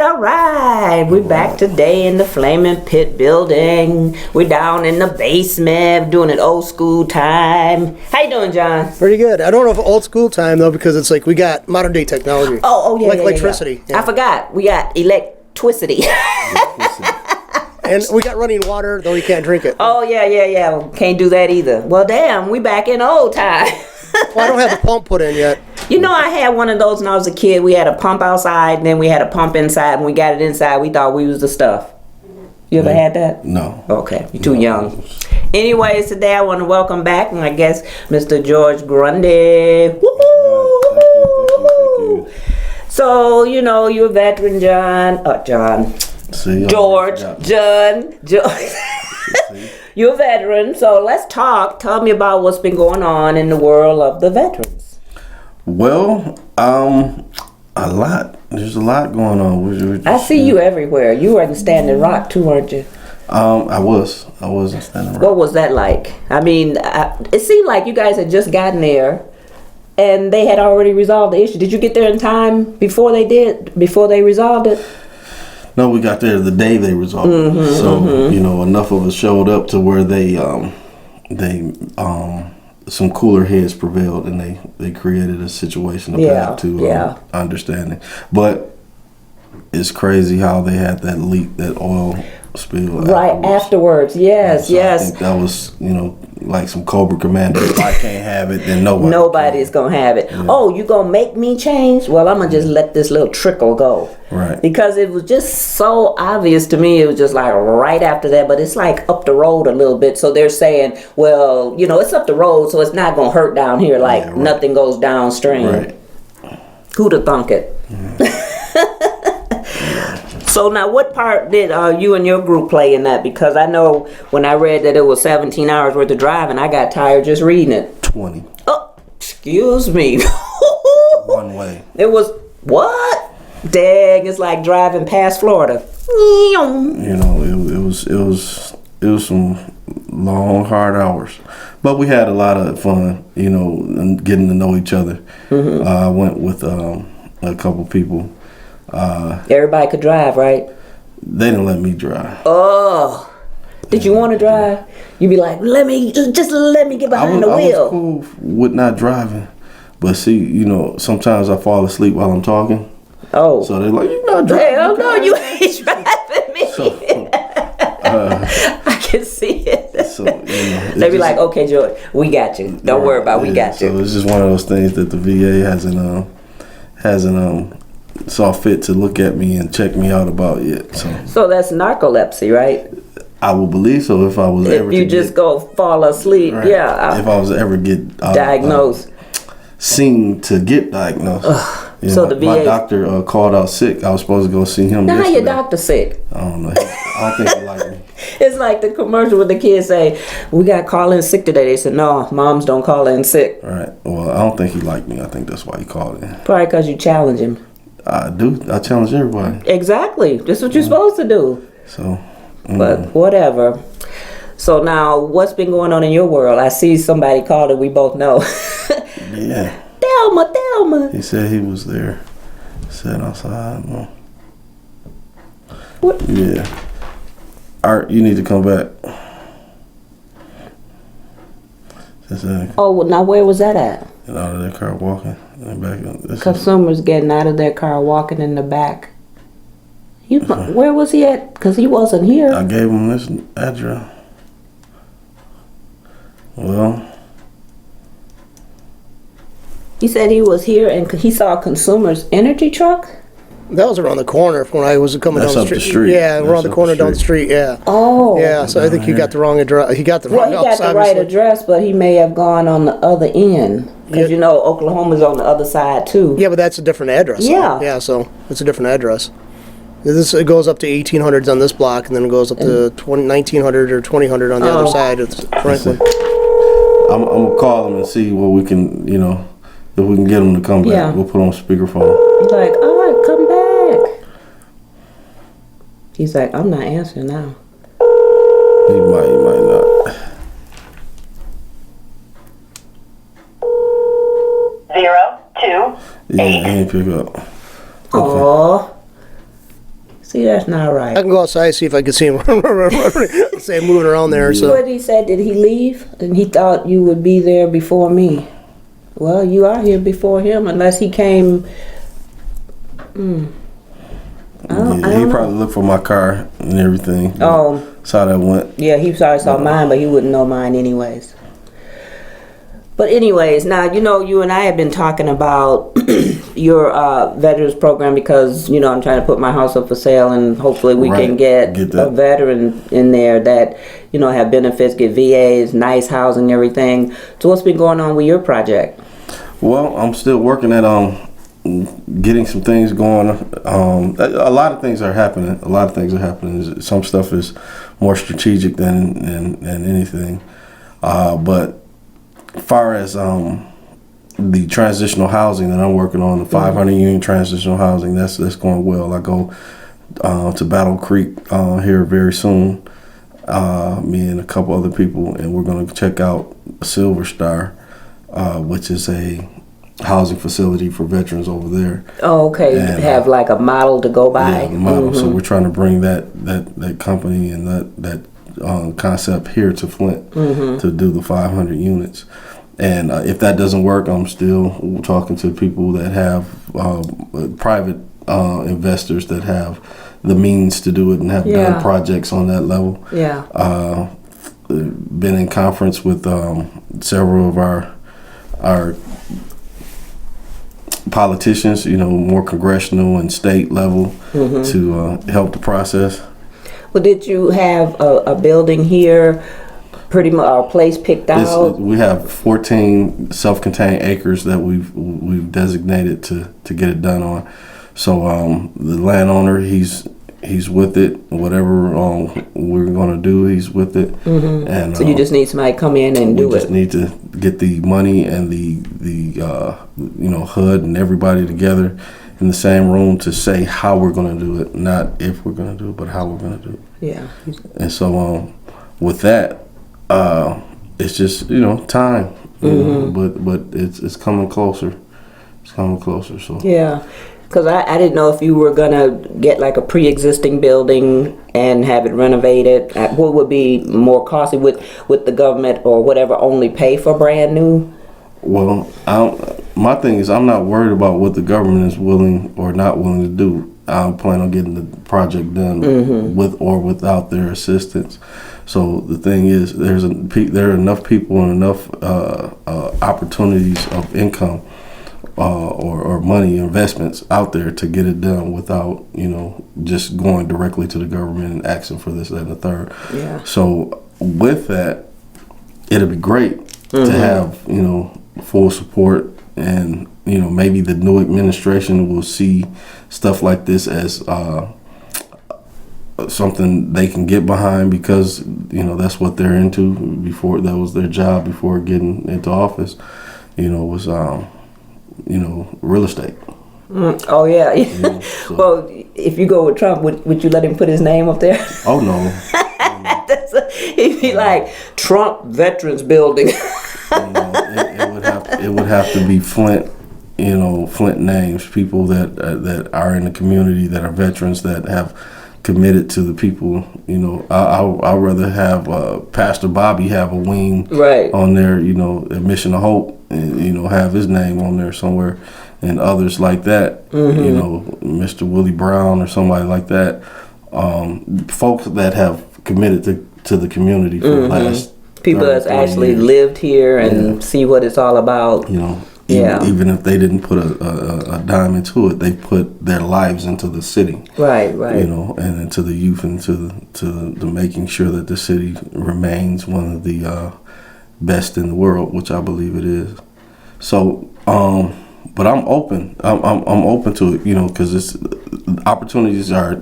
All right. We're back today in the Flaminpit building. We're down in the basement doing it old school time. How you doing, John? Pretty good. I don't know if old school time though, because it's like we got modern day technology. Oh yeah, like yeah, electricity. Yeah. I forgot. We got electricity. And we got running water, though you can't drink it. Oh yeah. Can't do that either. Well, damn, we back in old time. Well, I don't have the pump put in yet. You know, I had one of those when I was a kid. We had a pump outside, and then we had a pump inside. When we got it inside, we thought we was the stuff. You ever had that? No. Okay, you're too young. Anyways, today I want to welcome back, my guest, Mr. George Grundy. Woo-hoo! Thank you. So, you know, you're a veteran, John. See, George. You're a veteran, so let's talk. Tell me about what's been going on in the world of the veterans. Well, a lot. There's a lot going on. I see you everywhere. You were in Standing Rock too, weren't you? I was in Standing Rock. What was that like? I mean, it seemed like you guys had just gotten there, and they had already resolved the issue. Did you get there in time before they resolved it? No, we got there the day they resolved it. So, you know, enough of us showed up to where they some cooler heads prevailed, and they created a situation, path to understanding. But it's crazy how they had that leak, that oil spill. Right afterwards. Yes. I think that was, you know, like some Cobra Commander. If I can't have it, then nobody's gonna have it. Yeah. Oh, you gonna make me change? Well, I'm gonna just let this little trickle go. Right. Because it was just so obvious to me. It was just like right after that, but it's like up the road a little bit. So they're saying, well, you know, it's up the road, so it's not gonna hurt down here. Like nothing goes downstream. Right. Who'd have thunk it? So now, what part did you and your group play in that? Because I know when I read that it was 17 hours worth of driving, I got tired just reading it. 20. Oh, excuse me. One way. It was, what? Dang, it's like driving past Florida. You know, it was some long, hard hours. But we had a lot of fun, you know, and getting to know each other. I went with a couple people. Everybody could drive, right? They didn't let me drive. Oh, did you want to drive? You'd be like, just let me get behind the wheel. I was cool with not driving, but see, you know, sometimes I fall asleep while I'm talking. Oh, so they're like, "You're not driving." Hell no, you ain't driving me. So, I can see it. So, you know, they be like, "Okay, George, we got you. Don't worry about, we got you." So it's just one of those things that the VA hasn't saw fit to look at me and check me out about yet. So that's narcolepsy, right? I will believe so if I was ever. If you just go fall asleep, right. Yeah. If I was ever get diagnosed, seen to get diagnosed. You know, so the VA. My doctor called out sick. I was supposed to go see him. Now your doctor sick? I don't know. I don't think he liked me. It's like the commercial with the kids say, "We got call in sick today." They said, "No, moms don't call in sick." Right. Well, I don't think he liked me. I think that's why he called in. Probably because you challenge him. I do. I challenge everybody. Exactly. That's what you're supposed to do. So. But whatever. So now, what's been going on in your world? I see somebody called it. We both know. Yeah. Thelma. He said he was there. Sat outside. What? Yeah. Art, you need to come back. Oh, well, now where was that at? Get out of their car walking. Consumers getting out of their car walking in the back. Where was he at? Because he wasn't here. I gave him this address. Well, He said he was here and he saw a Consumer's Energy truck. That was around the corner when I was coming That's down up the the street. street. Yeah, That's around the up corner the down the street. Yeah. Oh. Yeah, so I think he got the wrong address. He got the Well, wrong he got house, the right obviously. address, but he may have gone on the other end. Because, Yeah. you know, Oklahoma's on the other side, too. Yeah, but that's a different address. Yeah. Yeah, so it's a different address. It goes up to 1800s on this block, and then it goes up to 1900 or 2000 on the other side. It's Franklin. I'm gonna call him and see what we can, you know, if we can get him to come back. Yeah. We'll put on speakerphone. He's like, all right, come back. He's like, I'm not answering now. He might not. Yeah, he ain't pick up. Aw. See, that's not right. I can go outside and see if I can see him say moving around there. So What he said, did he leave? And he thought you would be there before me. Well, you are here before him, unless he came. I don't He know. probably looked for my car and everything. Oh, That's how that went. yeah, he probably saw mine, but he wouldn't know mine anyways. But anyways, now, you know, you and I have been talking about your veterans program because, you know, I'm trying to put my house up for sale and hopefully we can Right. get Get that. a veteran in there that, you know, have benefits, get VAs, nice housing, everything. So what's been going on with your project? Well, I'm still working at getting some things going. A lot of things are happening. Some stuff is more strategic than anything. But as far as the transitional housing that I'm working on, the 500 unit transitional housing, that's going well. I go to Battle Creek here very soon. Me and a couple other people, and we're going to check out Silver Star, which is a housing facility for veterans over there. Oh, okay. And, have like a model to go by. Yeah, the model. So we're trying to bring that company and that concept here to Flint to do the 500 units. And if that doesn't work, I'm still talking to people that have private investors that have the means to do it and have done projects on that level. Yeah. Been in conference with several of our politicians, you know, more congressional and state level to help the process. Well, did you have a building here, pretty much, a place picked out? We have 14 self-contained acres that we've designated to get it done on. So the landowner, he's with it. Whatever we're going to do, he's with it. And So you just need somebody to come in and do we just it. need to get the money and the HUD and everybody together in the same room to say how we're going to do it, not if we're going to do it, but how we're going to do it. Yeah. And so with that, it's just time, but it's coming closer. It's coming closer. So Yeah. Because I didn't know if you were going to get like a pre-existing building and have it renovated. What would be more costly with the government or whatever only pay for brand new? Well, my thing is I'm not worried about what the government is willing or not willing to do. I plan on getting the project done with or without their assistance. So the thing is, there are enough people and enough opportunities of income or money investments out there to get it done without just going directly to the government and asking for this, that, and the third. Yeah. So with that, it'll be great to have full support, and maybe the new administration will see stuff like this as something they can get behind, because that's what they're into. Before, that was their job before getting into office, was real estate. Oh yeah. So, Well, if you go with Trump, would you let him put his name up there? oh no. He'd be like Trump Veterans Building. It would have to be Flint, Flint names, people that are in the community that are veterans that have committed to the people. I'd rather have Pastor Bobby have a wing Right. on there, at Mission of Hope, and have his name on there somewhere, and others like that. Mr. Willie Brown or somebody like that. Folks that have committed to the community for the last People 30, that's 40 actually years. lived here and see what it's all about. Yeah. Even if they didn't put a dime into it, they put their lives into the city. Right. You know, and into the youth and to making sure that the city remains one of the best in the world, which I believe it is. So, but I'm open. I'm open to it, you know, because it's opportunities are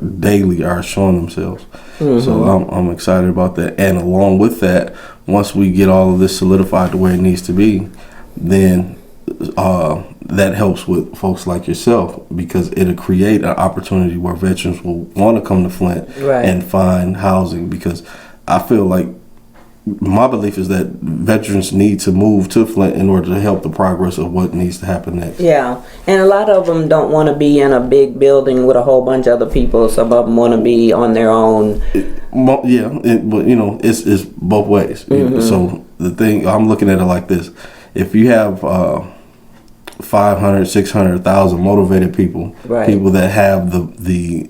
showing themselves. So I'm excited about that. And along with that, once we get all of this solidified to where it needs to be, then that helps with folks like yourself, because it'll create an opportunity where veterans will want to come to Flint and find housing. Because I feel like my belief is that veterans need to move to Flint in order to help the progress of what needs to happen next. Yeah, and a lot of them don't want to be in a big building with a whole bunch of other people. Some of them want to be on their own. But you know, it's both ways. So the thing, I'm looking at it like this: if you have 500, 600,000 motivated people, people that have the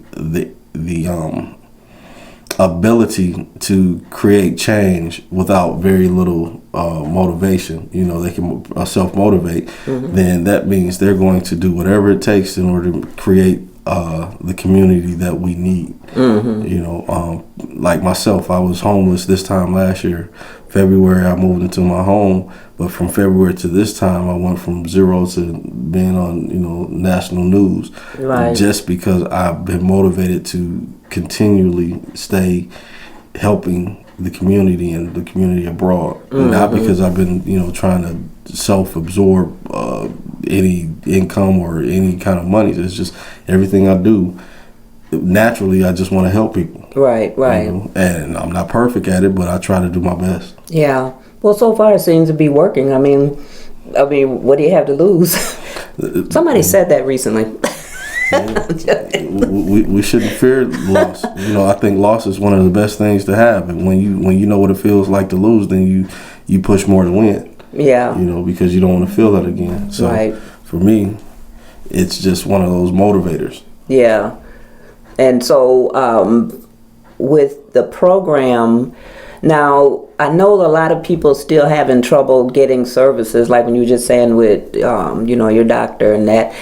ability to create change without very little motivation, you know, they can self-motivate, then that means they're going to do whatever it takes in order to create the community that we need. You know, like myself, I was homeless this time last year. February, I moved into my home, but from February to this time, I went from zero to being on, you know, national news, just because I've been motivated to continually stay helping the community and the community abroad, not because I've been, you know, trying to self-absorb any income or any kind of money. It's just everything I do. Naturally, I just want to help people. Right. You know? And I'm not perfect at it, but I try to do my best. Yeah. Well, so far it seems to be working. I mean, what do you have to lose? Somebody said that recently. we shouldn't fear loss. You know, I think loss is one of the best things to have. And when you know what it feels like to lose, then you push more to win. Yeah. You know, because you don't want to feel that again. So for me, it's just one of those motivators. Yeah. And so with the program, now I know a lot of people still having trouble getting services, like when you were just saying with, you know, your doctor and that.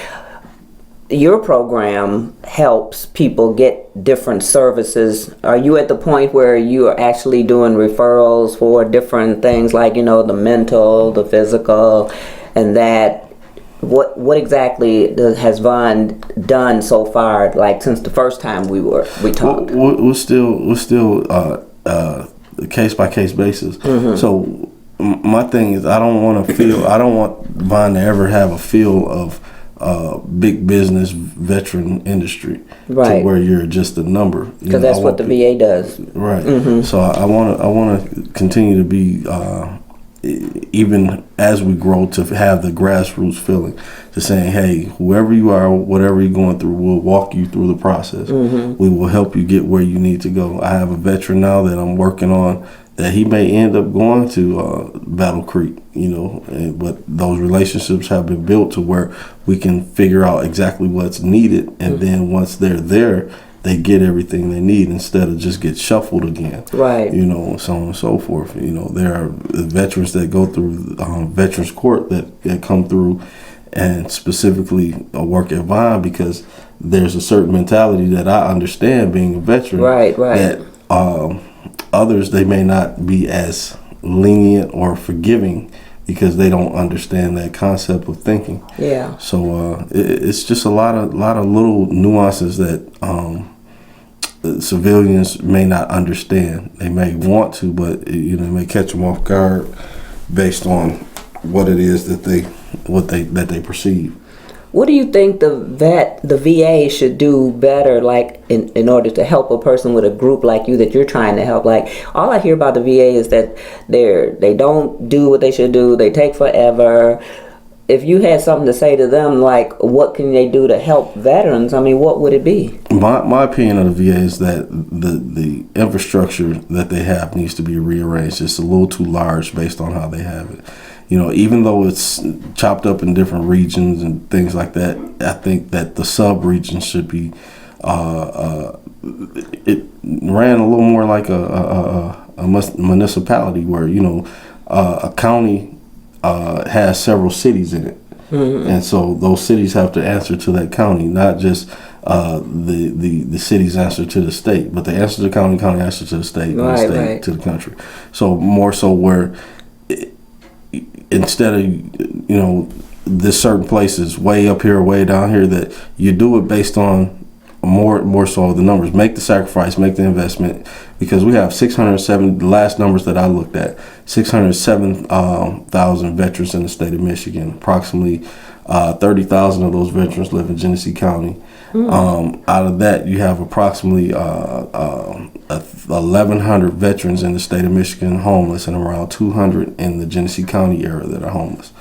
Your program helps people get different services. Are you at the point where you are actually doing referrals for different things, like, you know, the mental, the physical, and that? What exactly has Vaughn done so far, like since the first time we talked? We're still case by case basis. So my thing is, I don't want Vaughn to ever have a feel of big business veteran industry, to where you're just a number, because that's what the VA does, right? So I want to continue to be even as we grow, to have the grassroots feeling, to saying, hey, whoever you are, whatever you're going through, we'll walk you through the process. We will help you get where you need to go. I have a veteran now that I'm working on, that he may end up going to Battle Creek, you know, but those relationships have been built to where we can figure out exactly what's needed, and then once they're there, they get everything they need instead of just get shuffled again. Right. You know, so on and so forth. You know, there are veterans that go through Veterans Court that come through and specifically work at Vine, because there's a certain mentality that I understand being a veteran. Right. That others, they may not be as lenient or forgiving because they don't understand that concept of thinking. Yeah. So it's just a lot of little nuances that civilians may not understand. They may want to, but you know, it may catch them off guard based on what it is that they perceive. What do you think the VA should do better, like in order to help a person with a group like you that you're trying to help? Like, all I hear about the VA is that they don't do what they should do. They take forever. If you had something to say to them, like, what can they do to help veterans? I mean, what would it be? My opinion of the VA is that the infrastructure that they have needs to be rearranged. It's a little too large based on how they have it. You know, even though it's chopped up in different regions and things like that, I think that the sub-regions should be, it ran a little more like a municipality, where, you know, a county has several cities in it. And so those cities have to answer to that county, not just the city's answer to the state, but they answer to the county, county answer to the state, and the state to the country. So more so where instead of, there's certain places way up here, way down here, that you do it based on more so the numbers. Make the sacrifice, make the investment, because we have 607, the last numbers that I looked at, 607,000 veterans in the state of Michigan. Approximately 30,000 of those veterans live in Genesee County. Out of that, you have approximately 1,100 veterans in the state of Michigan homeless, and around 200 in the Genesee County area that are homeless.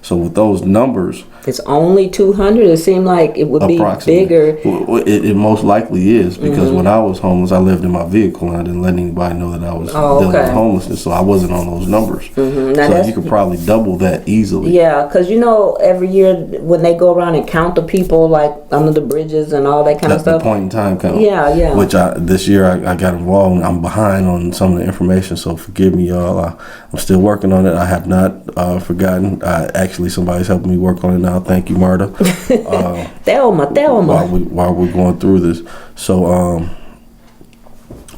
So with those numbers, it's only 200. It seemed like it would be bigger. It most likely is, because when I was homeless, I lived in my vehicle and I didn't let anybody know that I was dealing with homelessness, so I wasn't on those numbers. So you could probably double that easily. Yeah, because every year when they go around and count the people like under the bridges and all that kind of stuff. The point in time count. Yeah. Which this year I got involved. I'm behind on some of the information, so forgive me, y'all. I'm still working on it. I have not forgotten. Actually, somebody's helping me work on it now. Thank you, Marta. Thelma. While we're going through this, so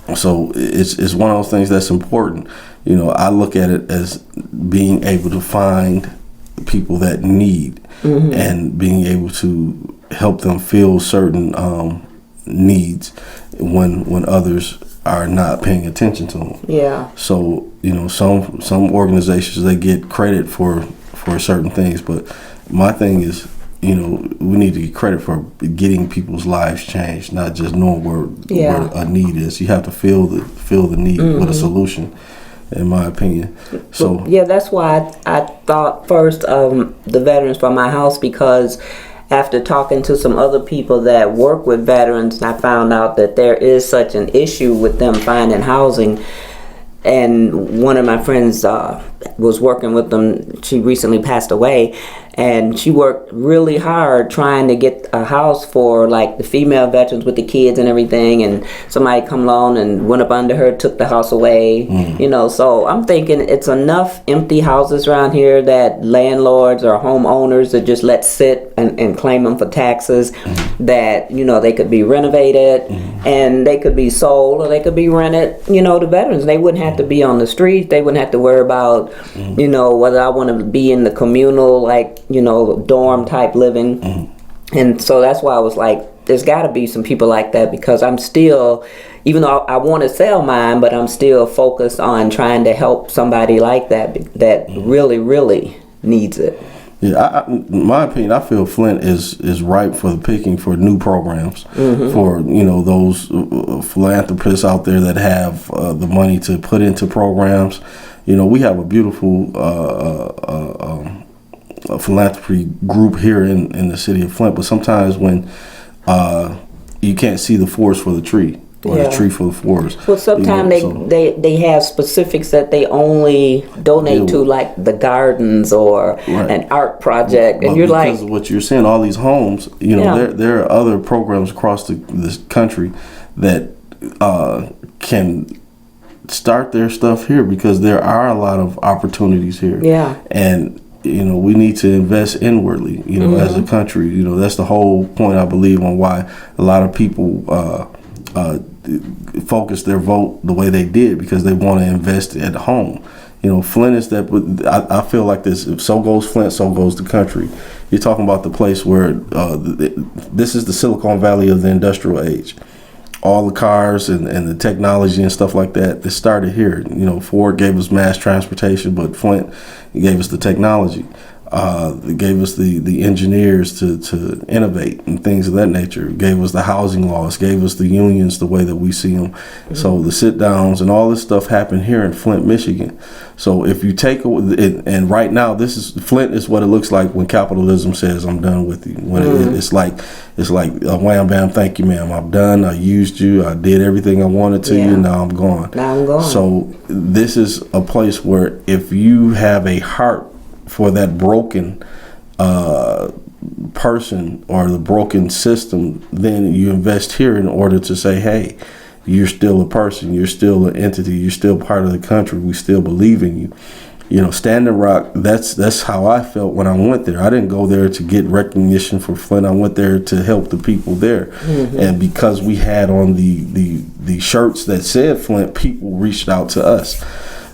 it's one of those things that's important. I look at it as being able to find people that need, and being able to help them fill certain needs when others are not paying attention to them. Yeah. So some organizations, they get credit for certain things, but my thing is, we need to get credit for getting people's lives changed, not just knowing where a need is. You have to feel the need with a solution, in my opinion. So that's why I thought first of the Veterans for My House, because after talking to some other people that work with veterans, I found out that there is such an issue with them finding housing. And one of my friends was working with them. She recently passed away, and she worked really hard trying to get a house for like the female veterans with the kids and everything. And somebody come along and went up under her, took the house away. So I'm thinking it's enough empty houses around here that landlords or homeowners that just let sit and claim them for taxes. That they could be renovated and they could be sold, or they could be rented. To veterans, they wouldn't have to be on the street. They wouldn't have to worry about whether I want to be in the communal dorm type living. And so that's why I was like, there's got to be some people like that, because I'm still, even though I want to sell mine, but I'm still focused on trying to help somebody like that really, really needs it. Yeah, in my opinion, I feel Flint is ripe for the picking for new programs, for those philanthropists out there that have the money to put into programs. We have a beautiful philanthropy group here in the city of Flint, but sometimes when you can't see the forest for the tree, or the tree for the forest. Well, sometimes they have specifics that they only donate to, like the gardens or an art project, and you're like, because of what you're saying, all these homes, there are other programs across this country that can start their stuff here, because there are a lot of opportunities here. And we need to invest inwardly, as a country. That's the whole point, I believe, on why a lot of people focus their vote the way they did, because they want to invest at home. Flint is that. I feel like this. If so goes Flint, so goes the country. You're talking about the place where this is the Silicon Valley of the industrial age. All the cars and the technology and stuff like that, it started here. Ford gave us mass transportation, but Flint gave us the technology. It gave us the engineers to innovate and things of that nature. It gave us the housing laws, gave us the unions the way that we see them. So the sit downs and all this stuff happened here in Flint, Michigan. So if you take it, and right now Flint is what it looks like when capitalism says, I'm done with you. When it's like a wham bam, thank you ma'am, I'm done, I used you, I did everything I wanted to you, now I'm gone. So this is a place where if you have a heart for that broken person or the broken system, then you invest here in order to say, hey, you're still a person, you're still an entity, you're still part of the country, we still believe in you. Standing Rock, that's how I felt when I went there. I didn't go there to get recognition for Flint. I went there to help the people there. And because we had on the shirts that said Flint, people reached out to us.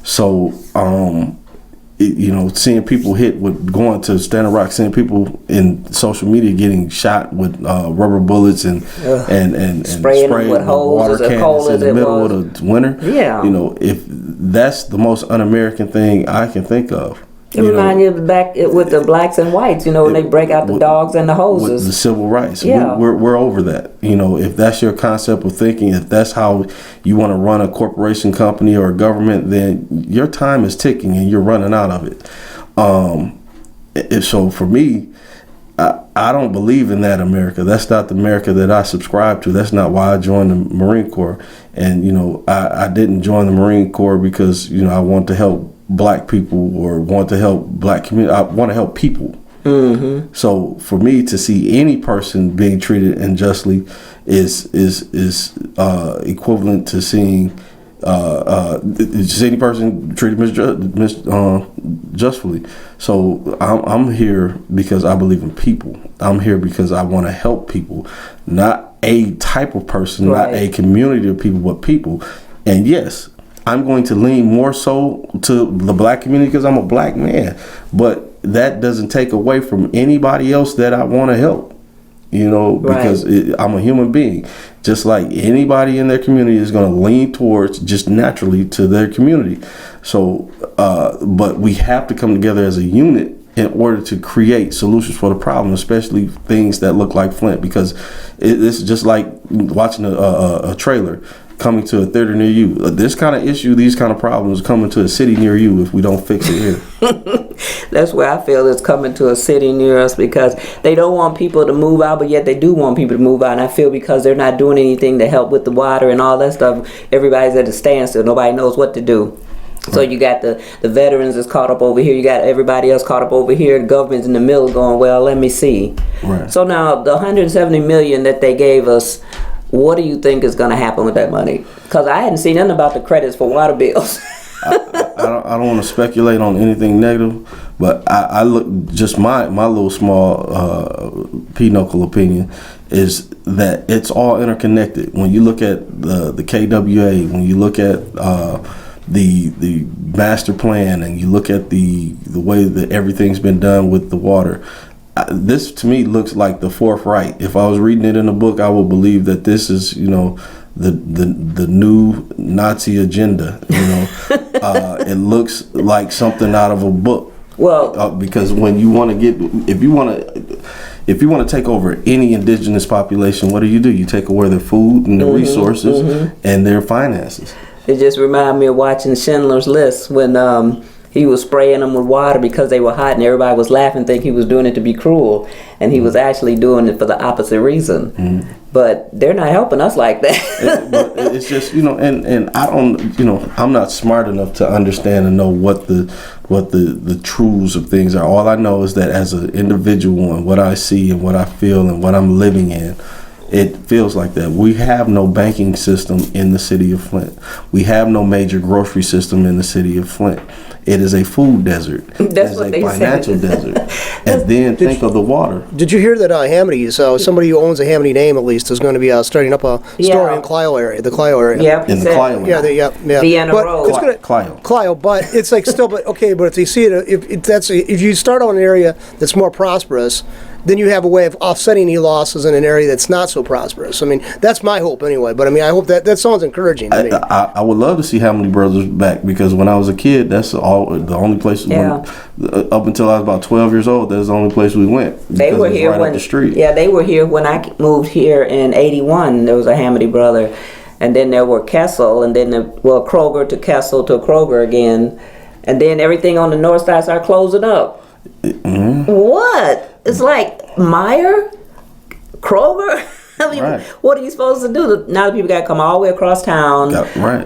So seeing people hit with going to Standing Rock, seeing people in social media getting shot with rubber bullets and spraying them with hoses as cold in as the it middle was. of the winter. Yeah. If that's the most un-American thing I can think of. It reminds you of back with the blacks and whites, when they break out the dogs and the hoses. With the civil rights. Yeah. We're over that. If that's your concept of thinking, if that's how you want to run a corporation, company, or a government, then your time is ticking and you're running out of it. So for me, I don't believe in that America. That's not the America that I subscribe to. That's not why I joined the Marine Corps. And, I didn't join the Marine Corps because, I want to help black people or want to help black community. I want to help people. So for me to see any person being treated unjustly is equivalent to seeing any person treated justly. So I'm here because I believe in people. I'm here because I want to help people, not a type of person, not a community of people, but people. And yes, I'm going to lean more so to the black community because I'm a black man, but that doesn't take away from anybody else that I want to help, because I'm a human being. Just like anybody in their community is going to lean towards just naturally to their community. So, but we have to come together as a unit in order to create solutions for the problem, especially things that look like Flint, because it's just like watching a trailer coming to a theater near you. This kind of issue, these kind of problems coming to a city near you if we don't fix it here. That's where I feel it's coming to a city near us, because they don't want people to move out, but yet they do want people to move out. And I feel because they're not doing anything to help with the water and all that stuff, everybody's at a standstill. Nobody knows what to do. So you got the veterans is caught up over here. You got everybody else caught up over here. The government's in the middle going, well, let me see. Right. So now the 170 million that they gave us, what do you think is going to happen with that money? Because I hadn't seen nothing about the credits for water bills. I don't want to speculate on anything negative, but I look, just my little small pinochle opinion is that it's all interconnected. When you look at the KWA, when you look at the master plan, and you look at the way that everything's been done with the water, this to me looks like the Fourth Reich. If I was reading it in a book, I would believe that this is, the new Nazi agenda. It looks like something out of a book. Well, because when you want to if you want to take over any indigenous population, what do? You take away their food and their resources and their finances. It just reminded me of watching Schindler's List when he was spraying them with water because they were hot, and everybody was laughing, thinking he was doing it to be cruel, and he was actually doing it for the opposite reason. But they're not helping us like that. It's just, and I don't, I'm not smart enough to understand and know what the truths of things are. All I know is that as an individual, and what I see and what I feel and what I'm living in, it feels like that. We have no banking system in the city of Flint. We have no major grocery system in the city of Flint. It is a food desert. That's what they say. Financial desert. And then think of the water. Did you hear that Hamity's, somebody who owns a Hamity name at least, is going to be starting up a store in Clio area, the Clio area. Yeah, in the Clio area. Yeah. Vienna Road. It's gonna, Clio, but it's like still, but okay, but if they see it, if you start on an area that's more prosperous, then you have a way of offsetting any losses in an area that's not so prosperous. I mean, that's my hope anyway. But I mean, I hope that sounds encouraging to me. I would love to see Hamilton Brothers back, because when I was a kid, that's the only place. Up until I was about 12 years old, that's the only place we went. They were here right up the street. Yeah, they were here when I moved here in '81. There was a Hamity brother, and then there were Kessel, and then Kroger to Kessel to Kroger again, and then everything on the north side started closing up. What? It's like Meyer, Kroger. I mean, what are you supposed to do? Now the people got to come all the way across town,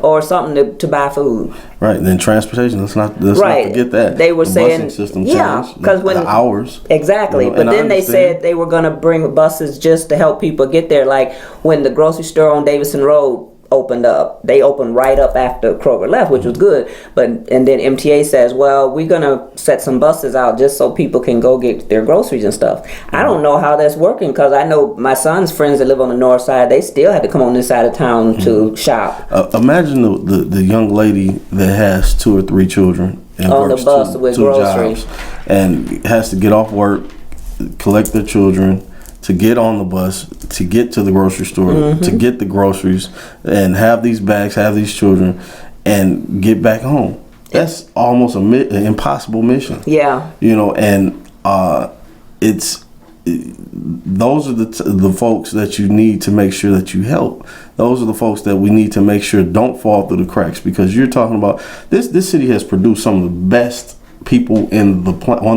or something to buy food. Right. Then transportation. Let's not forget that. They were saying, because when the hours. Exactly. But then they said they were going to bring buses just to help people get there. Like when the grocery store on Davidson Road opened up. They opened right up after Kroger left, which was good. And then MTA says, well, we're gonna set some buses out just so people can go get their groceries and stuff. I don't know how that's working, because I know my son's friends that live on the north side, they still had to come on this side of town to shop. Imagine the young lady that has 2 or 3 children and on works the bus with two groceries jobs and has to get off work, collect their children, to get on the bus, to get to the grocery store, to get the groceries, and have these bags, have these children, and get back home. That's almost an impossible mission. Yeah. You know, and those are the folks that you need to make sure that you help. Those are the folks that we need to make sure don't fall through the cracks, because you're talking about this city has produced some of the best people on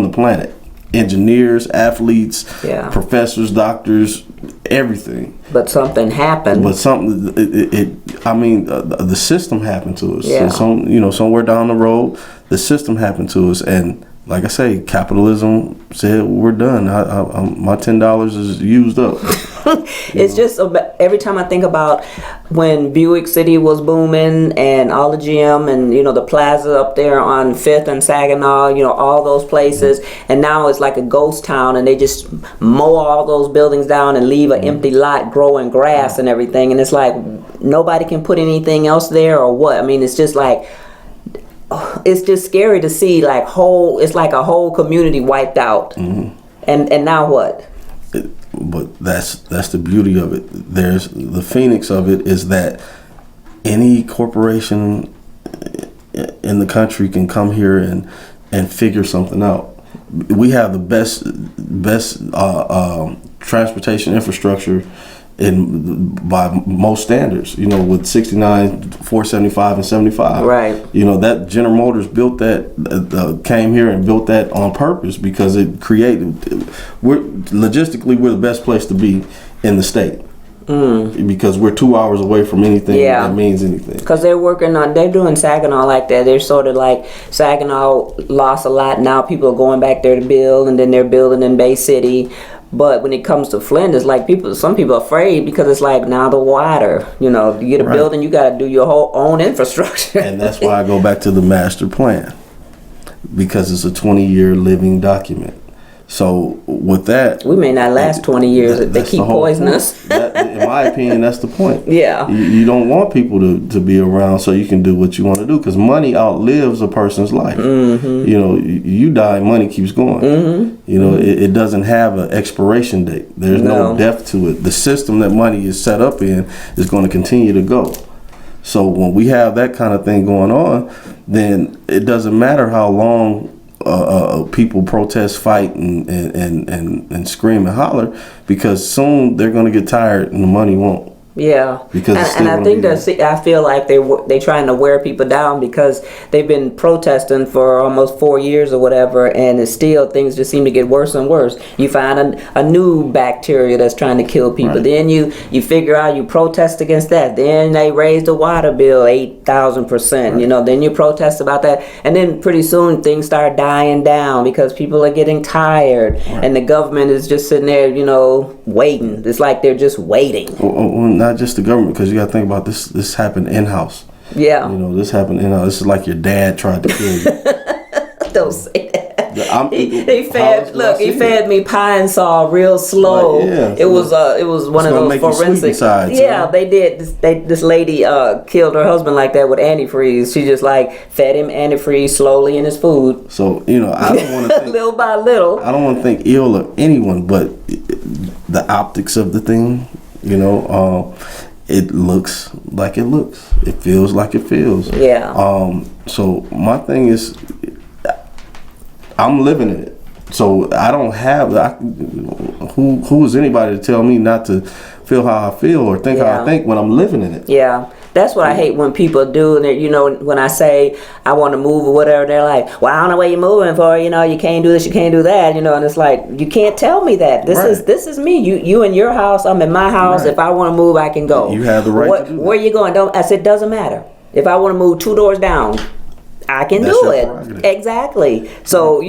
the planet. Engineers, athletes, professors, doctors, everything. But something happened. But something, the system happened to us. Yeah. So somewhere down the road, the system happened to us, and like I say, capitalism said we're done. My $10 is used up. It's just every time I think about when Buick City was booming and all the GM and the plaza up there on 5th and Saginaw, all those places, and now it's like a ghost town, and they just mow all those buildings down and leave an empty lot growing grass and everything, and it's like nobody can put anything else there or what. I mean, it's just like, it's just scary to see it's like a whole community wiped out. And now what? But that's the beauty of it. There's the phoenix of it is that any corporation in the country can come here and figure something out. We have the best transportation infrastructure by most standards, with 69, 475, and 75. Right. That General Motors built that, came here and built that on purpose, because it created, logistically, we're the best place to be in the state. Because we're 2 hours away from anything that means anything. Because they're doing Saginaw like that. They're sort of like, Saginaw lost a lot. Now people are going back there to build, and then they're building in Bay City. But when it comes to Flint, it's like some people are afraid, because it's like now the water. You get a building, you got to do your whole own infrastructure. And that's why I go back to the master plan, because it's a 20-year living document. So with that, we may not last 20 years if they keep poisoning us. In my opinion, that's the point. Yeah. You don't want people to be around so you can do what you want to do, because money outlives a person's life. You die, money keeps going. It doesn't have an expiration date. There's no depth to it. The system that money is set up in is going to continue to go. So when we have that kind of thing going on, then it doesn't matter how long people protest, fight, and scream and holler, because soon they're going to get tired and the money won't. Yeah, because I think I feel like they trying to wear people down, because they've been protesting for almost 4 years or whatever, and it's still, things just seem to get worse and worse. You find a new bacteria that's trying to kill people. Right. Then you figure out, you protest against that. Then they raise the water bill 8,000%. Right. Then you protest about that, and then pretty soon things start dying down because people are getting tired, right. And the government is just sitting there, waiting. It's like they're just waiting. Not just the government, because you got to think about this. This happened in-house. Yeah. This happened in-house. This is like your dad tried to kill you. Don't say that. He fed me pine saw real slow. It was one of those forensic. They did. This lady killed her husband like that with antifreeze. She just fed him antifreeze slowly in his food. So I don't want to think little by little. I don't want to think ill of anyone, but the optics of the thing. It looks like it looks. It feels like it feels. Yeah. So my thing is, I'm living in it. So I don't have who is anybody to tell me not to feel how I feel or think how I think when I'm living in it. Yeah. That's what I hate when people do, and when I say I want to move or whatever, they're like, well, I don't know what you're moving for, you can't do this, you can't do that, and it's like, you can't tell me that. This is me. You in your house, I'm in my house. Right. If I want to move, I can go. You have the right to do that. Where you going? I said, doesn't matter. If I want to move 2 doors down, I can That's do your it. prerogative. Exactly. So,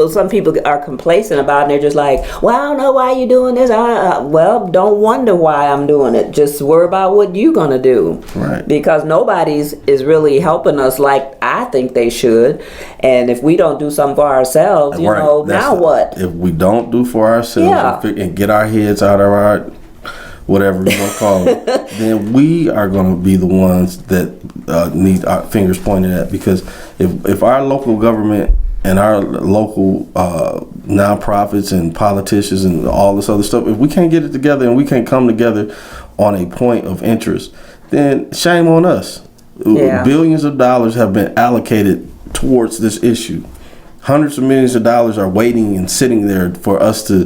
some people are complacent about it, and they're just like, well, I don't know why you're doing this. Well, don't wonder why I'm doing it. Just worry about what you're going to do. Right. Because nobody's is really helping us like I think they should. And if we don't do something for ourselves, now what? If we don't do for ourselves and get our heads out of our whatever you want to call it, then we are going to be the ones that need our fingers pointed at. Because if our local government and our local nonprofits and politicians and all this other stuff, if we can't get it together and we can't come together on a point of interest, then shame on us. Yeah. Billions of dollars have been allocated towards this issue. Hundreds of millions of dollars are waiting and sitting there for us to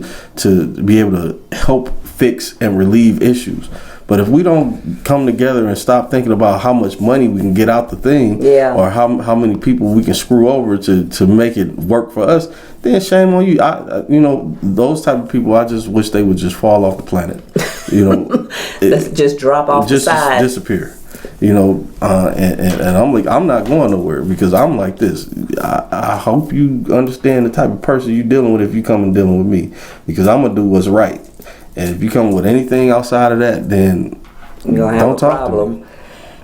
be able to help fix and relieve issues. But if we don't come together and stop thinking about how much money we can get out the thing, or how many people we can screw over to make it work for us, then shame on you. Those type of people, I just wish they would just fall off the planet. Just drop off the side, just disappear. And I'm like, I'm not going nowhere because I'm like this. I hope you understand the type of person you're dealing with if you come and dealing with me, because I'm gonna do what's right. And if you come with anything outside of that, then you're gonna have don't a talk problem. to me.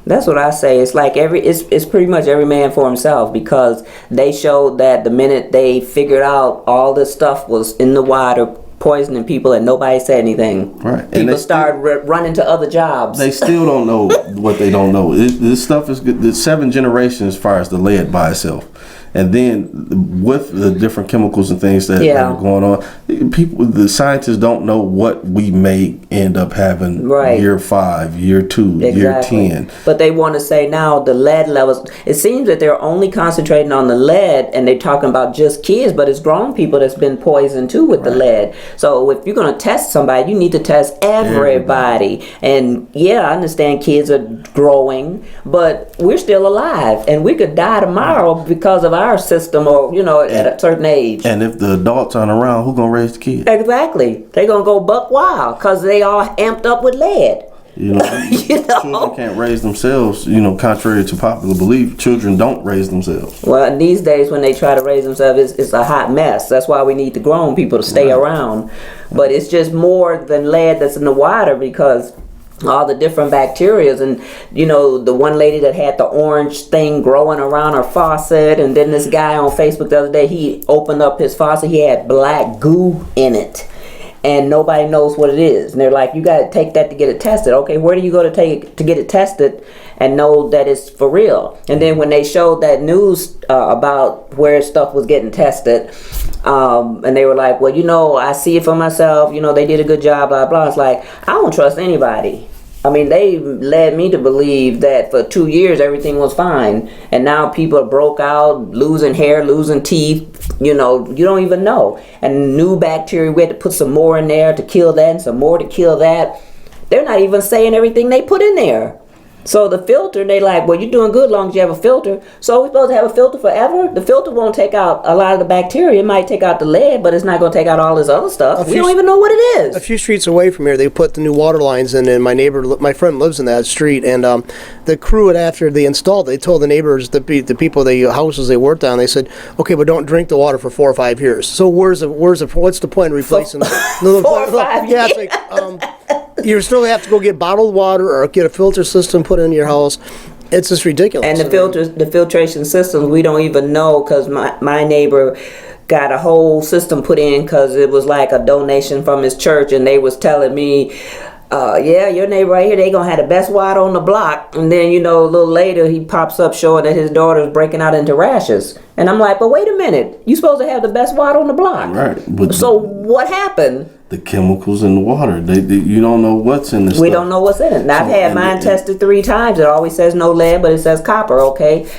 That's what I say. It's like it's pretty much every man for himself, because they showed that the minute they figured out all this stuff was in the water poisoning people and nobody said anything. Right. People started running to other jobs. They still don't know what they don't know. This stuff is good. There's 7 generations as far as the lead by itself. And then with the different chemicals and things that are going on, the scientists don't know what we may end up having year 5, year 2, year 10. But they want to say now the lead levels, it seems that they're only concentrating on the lead, and they're talking about just kids, but it's grown people that's been poisoned too with the lead. So if you're going to test somebody, you need to test everybody. And I understand kids are growing, but we're still alive, and we could die tomorrow because of our system, or at a certain age. And if the adults aren't around, who's gonna raise the kids? Exactly. They're gonna go buck wild because they all amped up with lead. Children can't raise themselves. Contrary to popular belief, children don't raise themselves. Well, these days when they try to raise themselves, it's a hot mess. That's why we need the grown people to stay around. But it's just more than lead that's in the water, because all the different bacterias, and the one lady that had the orange thing growing around her faucet, and then this guy on Facebook the other day, he opened up his faucet, he had black goo in it, and nobody knows what it is, and they're like, you got to take that to get it tested. Okay, where do you go to take to get it tested and know that it's for real? And then when they showed that news about where stuff was getting tested, and they were like, well, I see it for myself, they did a good job, blah blah. It's like, I don't trust anybody. I mean, they led me to believe that for 2 years everything was fine, and now people broke out, losing hair, losing teeth. You don't even know. And new bacteria, we had to put some more in there to kill that, and some more to kill that. They're not even saying everything they put in there. So the filter, they like, well, you're doing good as long as you have a filter. So we're supposed to have a filter forever? The filter won't take out a lot of the bacteria. It might take out the lead, but it's not going to take out all this other stuff. We don't even know what it is. A few streets away from here, they put the new water lines in, and my friend lives in that street, and the crew, after they installed it, they told the neighbors, the people, the houses they worked on, they said, okay, but don't drink the water for 4 or 5 years. So what's the point of replacing the 4 or 5 years? Yeah, it's like, you still have to go get bottled water or get a filter system put in your house. It's just ridiculous. And the filtration systems, we don't even know, because my neighbor got a whole system put in because it was like a donation from his church, and they was telling me, your neighbor right here, they gonna have the best water on the block. And then a little later he pops up showing that his daughter's breaking out into rashes, and I'm like, but wait a minute, you supposed to have the best water on the block, right? So what happened? The chemicals in the water, you don't know what's in this. We don't know what's in it. And I've had mine tested 3 times. It always says no lead, but it says copper. Okay,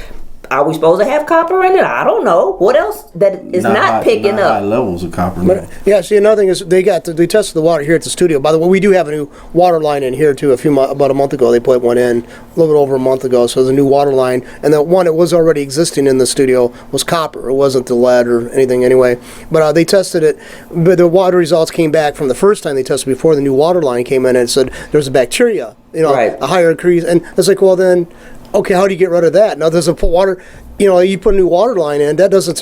are we supposed to have copper in it? I don't know. What else that is not picking up? High levels of copper. But, see, another thing is they tested the water here at the studio. By the way, we do have a new water line in here too. About a month ago, they put one in, a little bit over a month ago. So there's a new water line, and the one that was already existing in the studio was copper. It wasn't the lead or anything anyway. But they tested it. But the water results came back from the first time they tested before the new water line came in, and it said there's a bacteria, a higher increase. And it's like, well then, okay, how do you get rid of that? Now there's a water. you put a new water line in, that doesn't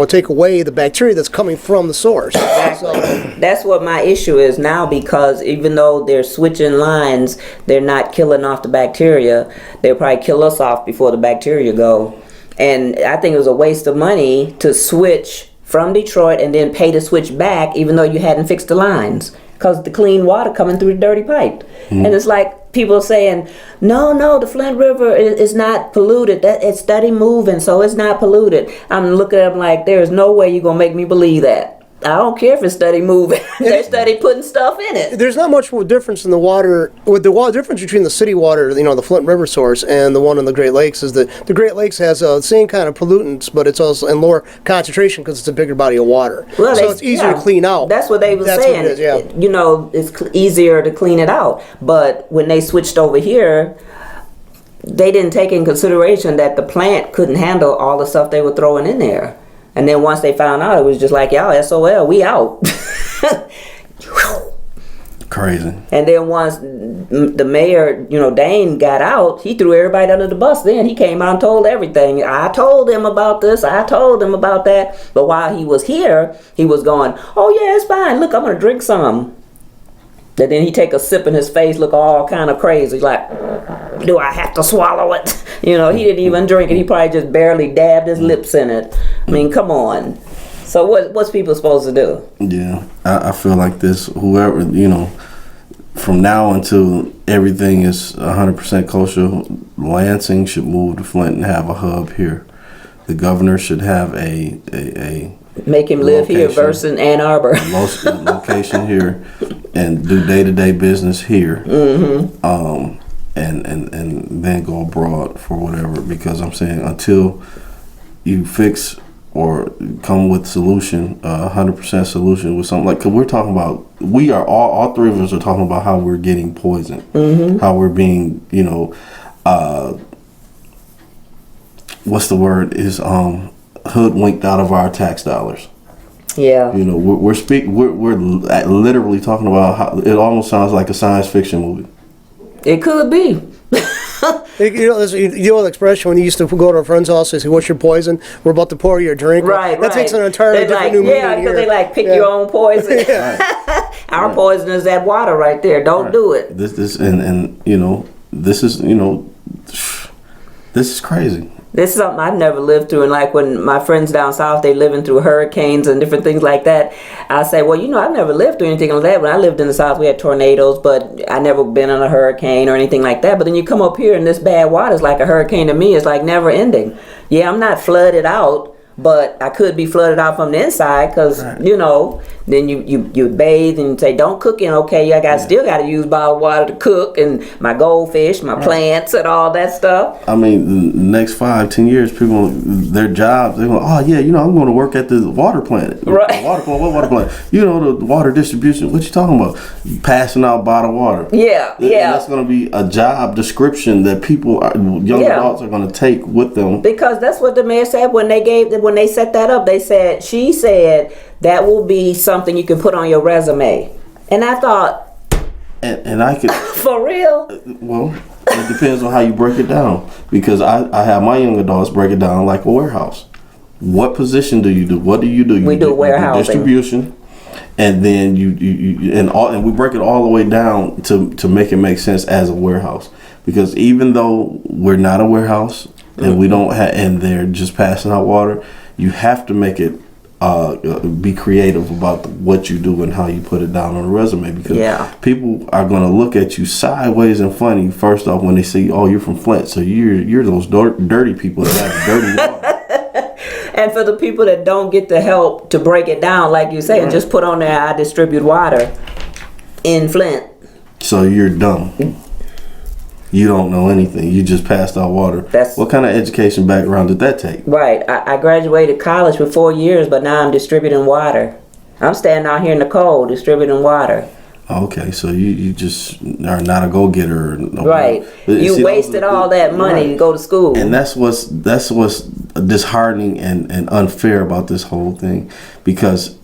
take away the bacteria that's coming from the source. Exactly. That's what my issue is now, because even though they're switching lines, they're not killing off the bacteria. They'll probably kill us off before the bacteria go. And I think it was a waste of money to switch from Detroit and then pay to switch back, even though you hadn't fixed the lines, because the clean water coming through the dirty pipe. And it's like people saying, no, the Flint River is not polluted. That it's steady moving, so it's not polluted. I'm looking at them like, there's no way you're gonna make me believe that. I don't care if it's steady moving. They're steady putting stuff in it. There's not much difference in the water. With the difference between the city water, the Flint River source, and the one in the Great Lakes is that the Great Lakes has the same kind of pollutants, but it's also in lower concentration because it's a bigger body of water. Well, so it's easier to clean out. That's what they were saying. What it is, It's easier to clean it out. But when they switched over here, they didn't take in consideration that the plant couldn't handle all the stuff they were throwing in there. And then once they found out, it was just like, y'all, SOL, we out. Crazy. And then once the mayor, Dane got out, he threw everybody under the bus. Then he came out and told everything. I told him about this. I told him about that. But while he was here, he was going, oh, yeah, it's fine. Look, I'm going to drink some. And then he take a sip and his face look all kind of crazy. Like, do I have to swallow it? He didn't even drink it. He probably just barely dabbed his lips in it. I mean, come on. So what's people supposed to do? Yeah, I feel like this, whoever, from now until everything is 100% kosher, Lansing should move to Flint and have a hub here. The governor should have a make him live here versus Ann Arbor. Location here, and do day-to-day business here. Mm-hmm. And then go abroad for whatever. Because I'm saying until you fix or come with solution, 100% solution with something like, because we're talking about, we are all three of us are talking about how we're getting poisoned, how we're being, what's the word is hoodwinked out of our tax dollars. Yeah. We're literally talking about how it almost sounds like a science fiction movie. It could be. The expression when you used to go to a friend's house, they say, "What's your poison? We're about to pour you a drink." Right. That takes an entirely different new meaning. Yeah, because they pick your own poison. Our poison is that water right there. Don't do it. This is this is crazy. This is something I've never lived through. And like when my friends down south, they living through hurricanes and different things like that. I say, well, I've never lived through anything like that. When I lived in the south, we had tornadoes, but I never been in a hurricane or anything like that. But then you come up here and this bad water is like a hurricane to me. It's like never ending. Yeah, I'm not flooded out, but I could be flooded out from the inside because, then you bathe and you say, don't cook in, okay, still got to use bottled water to cook, and my goldfish, my plants and all that stuff. I mean, the next 5-10 years, people, their jobs, they're going, I'm going to work at the water plant. Right. What water plant? The water distribution. What you talking about? Passing out bottled water. Yeah. And that's going to be a job description that young adults are going to take with them. Because that's what the mayor said when they set that up. She said that will be something you can put on your resume. And I thought, and I could for real? Well, it depends on how you break it down. Because I have my young adults break it down like a warehouse. What position do you do? What do you do? We do warehousing, distribution, and then and we break it all the way down to make it make sense as a warehouse. Because even though we're not a warehouse and we don't and they're just passing out water, you have to make it be creative about what you do and how you put it down on a resume, because people are going to look at you sideways and funny first off when they see, oh, you're from Flint, so you're those dirty people that have dirty water. And for the people that don't get the help to break it down, like you say, just put on there, I distribute water in Flint. So you're dumb. You don't know anything. You just passed out water. What kind of education background did that take? Right. I graduated college for 4 years, but now I'm distributing water. I'm standing out here in the cold distributing water. Okay, so you just are not a go-getter. Right. You wasted all that money to go to school. And that's what's disheartening and unfair about this whole thing, because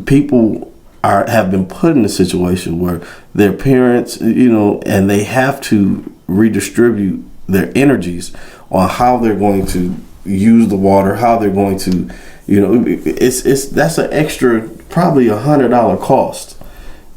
people have been put in a situation where their parents, and they have to redistribute their energies on how they're going to use the water, how they're going to, that's an extra probably $100 cost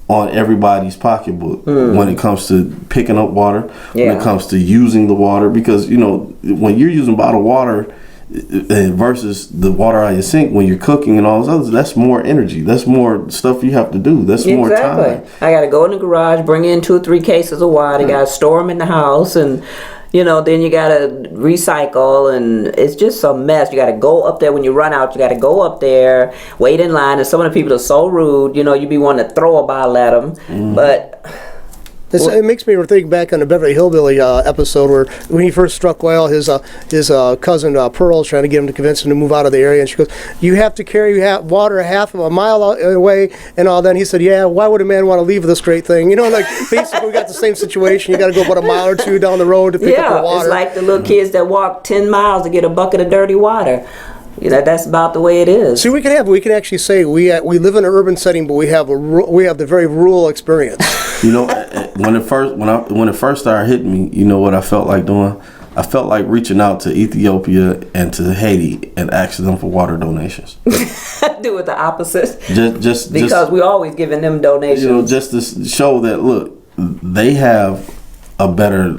on everybody's pocketbook when it comes to picking up water, when it comes to using the water, because when you're using bottled water versus the water out of your sink when you're cooking and all those others, that's more energy, that's more stuff you have to do, that's more time. I gotta go in the garage, bring in 2 or 3 cases of water, gotta store them in the house, and then you gotta recycle, and it's just a mess. You gotta go up there when you run out. You gotta go up there, wait in line, and some of the people are so rude. You be wanting to throw a bottle at them, but. It makes me think back on the Beverly Hillbilly episode where when he first struck oil, his cousin Pearl was trying to get him to convince him to move out of the area, and she goes, "You have to carry water half of a mile away and all that." And he said, "Yeah, why would a man want to leave this great thing?" Basically we got the same situation. You got to go about a mile or 2 down the road to pick up the water. It's like the little kids that walk 10 miles to get a bucket of dirty water. That's about the way it is. See, we can actually say we live in an urban setting, but we have the very rural experience. When it first started hitting me, you know what I felt like doing? I felt like reaching out to Ethiopia and to Haiti and asking them for water donations. Do it the opposite. Just because we always giving them donations. Just to show that, look, they have a better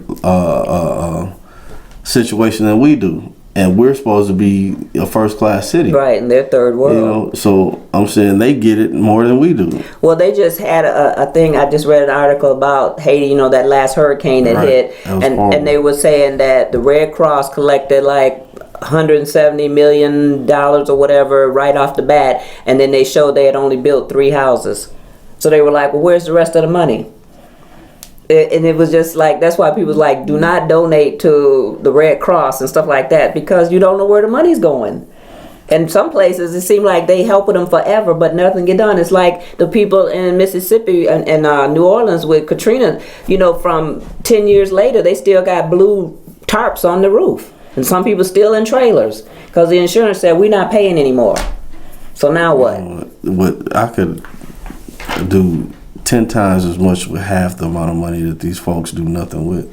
situation than we do. And we're supposed to be a first-class city. Right, and they're third world. So I'm saying they get it more than we do. Well, they just had a thing. I just read an article about Haiti, that last hurricane that hit. And they were saying that the Red Cross collected like $170 million or whatever right off the bat. And then they showed they had only built 3 houses. So they were like, well, where's the rest of the money? And it was just like, that's why people was like, do not donate to the Red Cross and stuff like that, because you don't know where the money's going. And some places it seemed like they helping them forever, but nothing get done. It's like the people in Mississippi and New Orleans with Katrina, from 10 years later, they still got blue tarps on the roof. And some people still in trailers because the insurance said we're not paying anymore. So now what? What I could do 10 times as much with half the amount of money that these folks do nothing with.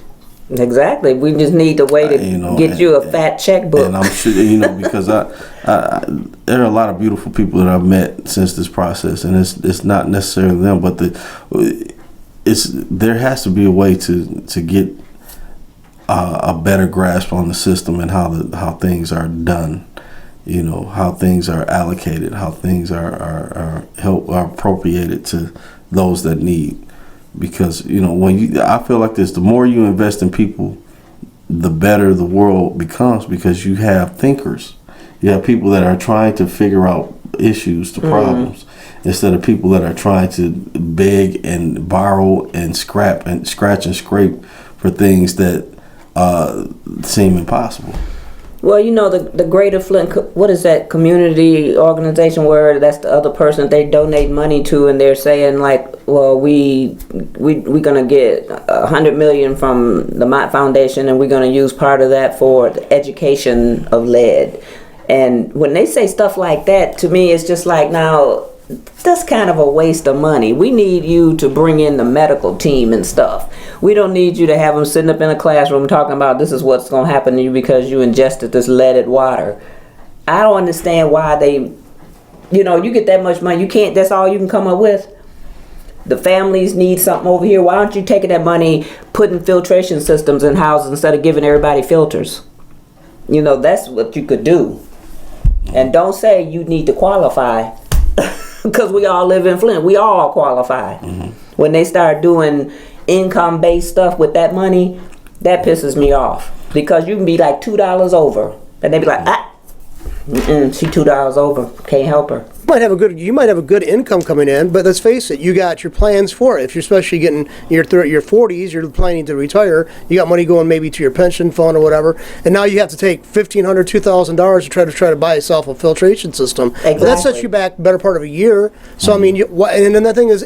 Exactly. We just need a way to get you a fat checkbook. And I'm sure, because there are a lot of beautiful people that I've met since this process, and it's not necessarily them, but there has to be a way to get a better grasp on the system and how things are done. How things are allocated, how things are appropriated to those that need, because I feel like this, the more you invest in people, the better the world becomes, because you have thinkers, you have people that are trying to figure out issues to problems, instead of people that are trying to beg and borrow and scratch and scrape for things that seem impossible. Well, the Greater Flint, what is that community organization where that's the other person they donate money to, and they're saying like, well, we're gonna get $100 million from the Mott Foundation, and we're gonna use part of that for the education of lead. And when they say stuff like that, to me, it's just like, now that's kind of a waste of money. We need you to bring in the medical team and stuff. We don't need you to have them sitting up in a classroom talking about this is what's going to happen to you because you ingested this leaded water. I don't understand why they, you get that much money. You can't, that's all you can come up with. The families need something over here. Why aren't you taking that money, putting filtration systems in houses instead of giving everybody filters? That's what you could do. And don't say you need to qualify. Because we all live in Flint. We all qualify. When they start doing income-based stuff with that money, that pisses me off. Because you can be like $2 over. And they be like, she $2 over. Can't help her. You might have a good income coming in, but let's face it, you got your plans for it. If you're especially getting your 40s, you're planning to retire, you got money going maybe to your pension fund or whatever, and now you have to take $1,500, $2,000 to try to buy yourself a filtration system. Exactly. That sets you back better part of a year. So I mean, and then the thing is,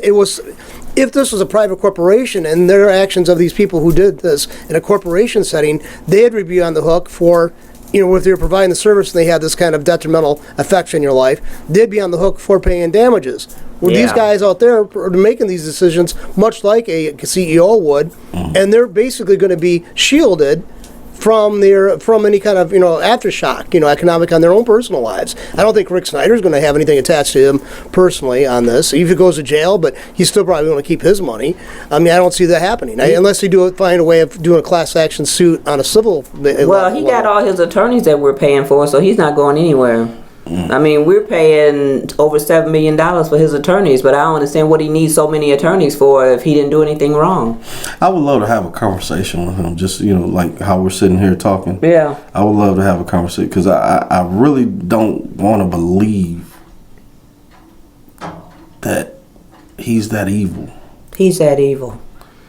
if this was a private corporation and there are actions of these people who did this in a corporation setting, they'd be on the hook for, if they're providing the service and they had this kind of detrimental effect in your life, they'd be on the hook for paying damages. Well, these guys out there are making these decisions much like a CEO would, and they're basically going to be shielded from any kind of aftershock, economic on their own personal lives. I don't think Rick Snyder's going to have anything attached to him personally on this. Even if he goes to jail, but he's still probably going to keep his money. I mean, I don't see that happening unless they find a way of doing a class action suit on a civil. Well, he got all his attorneys that we're paying for, so he's not going anywhere. I mean, we're paying over $7 million for his attorneys, but I don't understand what he needs so many attorneys for if he didn't do anything wrong. I would love to have a conversation with him, just, like how we're sitting here talking. Yeah. I would love to have a conversation because I really don't want to believe that he's that evil. He's that evil.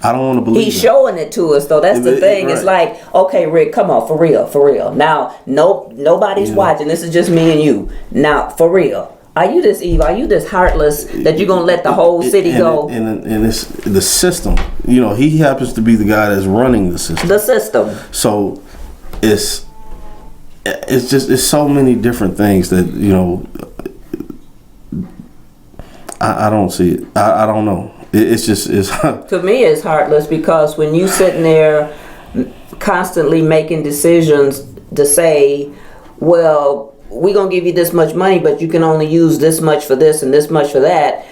I don't want to believe He's showing it to us, though. That's the thing. Right. It's like, okay, Rick, come on, for real. Now, nobody's watching. This is just me and you. Now, for real. Are you this evil? Are you this heartless that you're going to let the whole city go? And it's the system. He happens to be the guy that's running the system. The system. So, it's so many different things that, I don't see it. I don't know. It's to me it's heartless because when you sitting there constantly making decisions to say, well, we're gonna give you this much money, but you can only use this much for this and this much for that,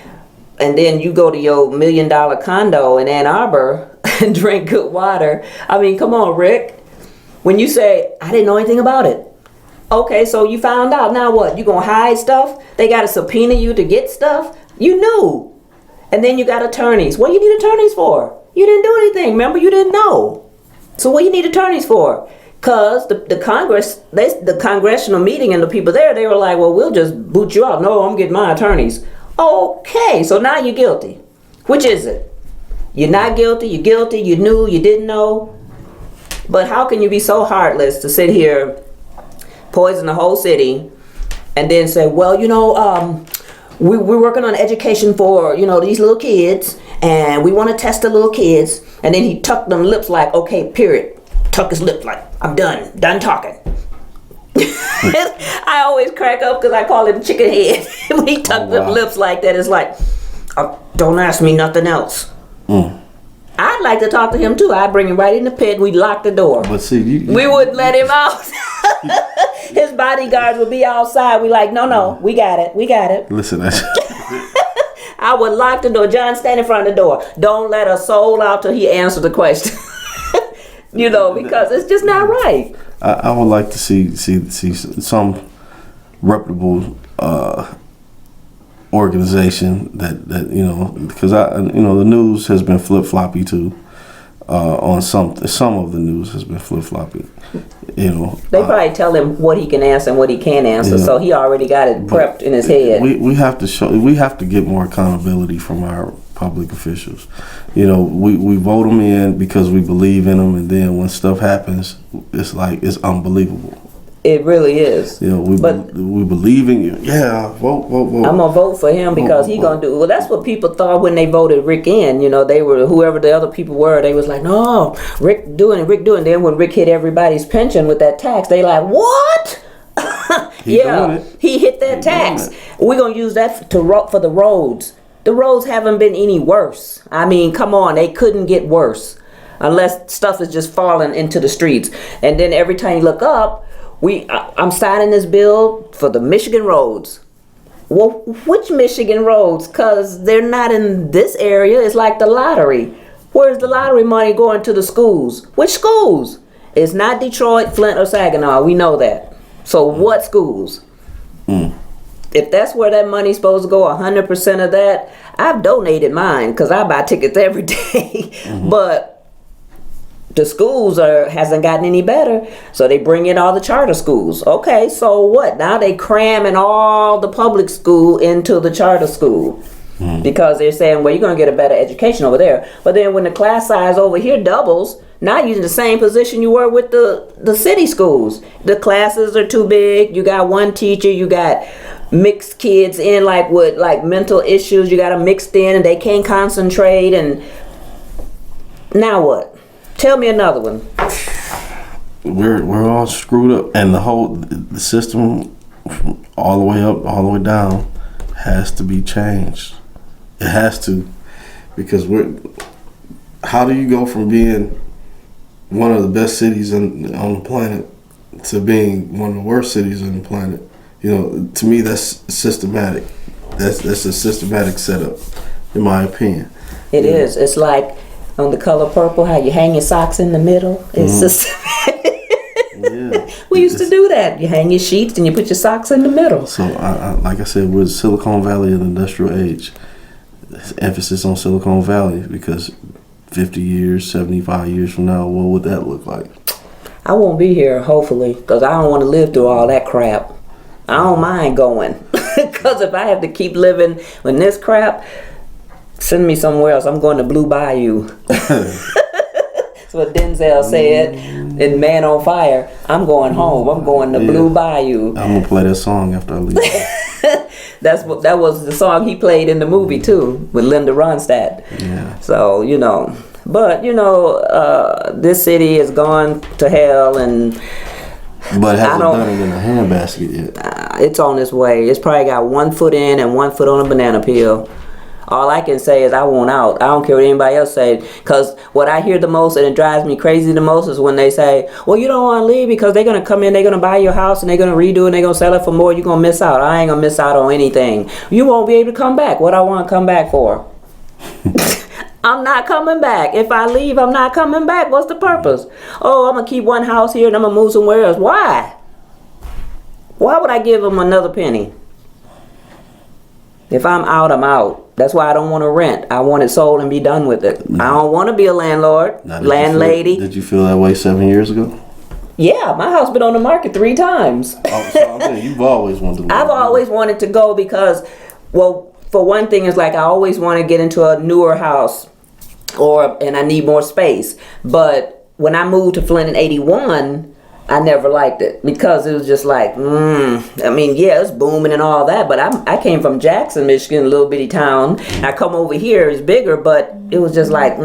and then you go to your $1 million condo in Ann Arbor and drink good water. I mean, come on, Rick. When you say, I didn't know anything about it. Okay, so you found out. Now what? You gonna hide stuff? They gotta subpoena you to get stuff? You knew. And then you got attorneys. What do you need attorneys for? You didn't do anything. Remember, you didn't know. So what do you need attorneys for? Because the congressional meeting and the people there, they were like, well, we'll just boot you out. No, I'm getting my attorneys. Okay, so now you're guilty. Which is it? You're not guilty, you're guilty, you knew, you didn't know. But how can you be so heartless to sit here, poison the whole city, and then say, well, we're working on education for, these little kids, and we want to test the little kids. And then he tucked them lips like, okay, period. Tuck his lips like, I'm done talking. I always crack up because I call him chicken head. When he tucked them lips like that, it's like, don't ask me nothing else. I'd like to talk to him too. I'd bring him right in the pit. We'd lock the door. But see, we wouldn't let him out. His bodyguards would be outside. We like, no, we got it. Listen, I would lock the door. John, stand in front of the door. Don't let a soul out till he answers the question. Because it's just not right. I would like to see some reputable organization that because the news has been flip-floppy too. On some of the news has been flip-floppy. They probably tell him what he can answer and what he can't answer, so he already got it prepped in his head. We have to get more accountability from our public officials. We vote them in because we believe in them, and then when stuff happens, it's unbelievable. It really is. We believe in you. Yeah, vote. I'm gonna vote for him because he gonna do. Well, that's what people thought when they voted Rick in. They were whoever the other people were. They was like, no, Rick doing. Then when Rick hit everybody's pension with that tax, they like, what? He hit that tax. We're gonna use that for the roads. The roads haven't been any worse. I mean, come on, they couldn't get worse unless stuff is just falling into the streets. And then every time you look up. I'm signing this bill for the Michigan roads. Well, which Michigan roads? Because they're not in this area. It's like the lottery. Where's the lottery money going to the schools? Which schools? It's not Detroit, Flint, or Saginaw. We know that. So what schools? If that's where that money's supposed to go, 100% of that, I've donated mine because I buy tickets every day. But the schools hasn't gotten any better, so they bring in all the charter schools. Okay, so what? Now they cramming all the public school into the charter school because they're saying, well, you're going to get a better education over there. But then when the class size over here doubles, now you're in the same position you were with the city schools. The classes are too big. You got one teacher. You got mixed kids in with mental issues. You got them mixed in and they can't concentrate. And now what? Tell me another one. We're all screwed up, and the system, all the way up, all the way down, has to be changed. It has to, because how do you go from being one of the best cities on the planet to being one of the worst cities on the planet. You know, to me, that's systematic. That's a systematic setup, in my opinion. It is. It's like on The Color Purple, how you hang your socks in the middle. It's systematic. Yeah. We used to do that. You hang your sheets and you put your socks in the middle. So, I like I said, we're Silicon Valley of the industrial age. Emphasis on Silicon Valley, because 50 years, 75 years from now, what would that look like? I won't be here, hopefully, because I don't want to live through all that crap. I don't mind going. Because if I have to keep living with this crap, send me somewhere else. I'm going to Blue Bayou. That's what Denzel said in Man on Fire. I'm going home. I'm going to Blue Bayou. I'm going to play that song after I leave. That was the song he played in the movie too, with Linda Ronstadt. Yeah. So, you know, but you know, this city has gone to hell, and but hasn't done it in a handbasket yet. It's on its way. It's probably got 1 foot in and 1 foot on a banana peel. All I can say is I want out. I don't care what anybody else say, because what I hear the most and it drives me crazy the most is when they say, well, you don't want to leave because they're going to come in, they're going to buy your house and they're going to redo it and they're going to sell it for more. You're going to miss out. I ain't going to miss out on anything. You won't be able to come back. What I want to come back for? I'm not coming back. If I leave, I'm not coming back. What's the purpose? Oh, I'm going to keep one house here and I'm going to move somewhere else. Why? Why would I give them another penny? If I'm out, I'm out. That's why I don't want to rent. I want it sold and be done with it. I don't want to be a landlord, landlady. Did you feel that way 7 years ago? Yeah, my house been on the market 3 times. Oh, so I'm saying you've always wanted to. I've always wanted to go because, well, for one thing, it's like I always want to get into a newer house, and I need more space. But when I moved to Flint in '81, I never liked it because it was just like, I mean, yeah, it's booming and all that, but I came from Jackson, Michigan, a little bitty town. I come over here, it's bigger, but it was just like,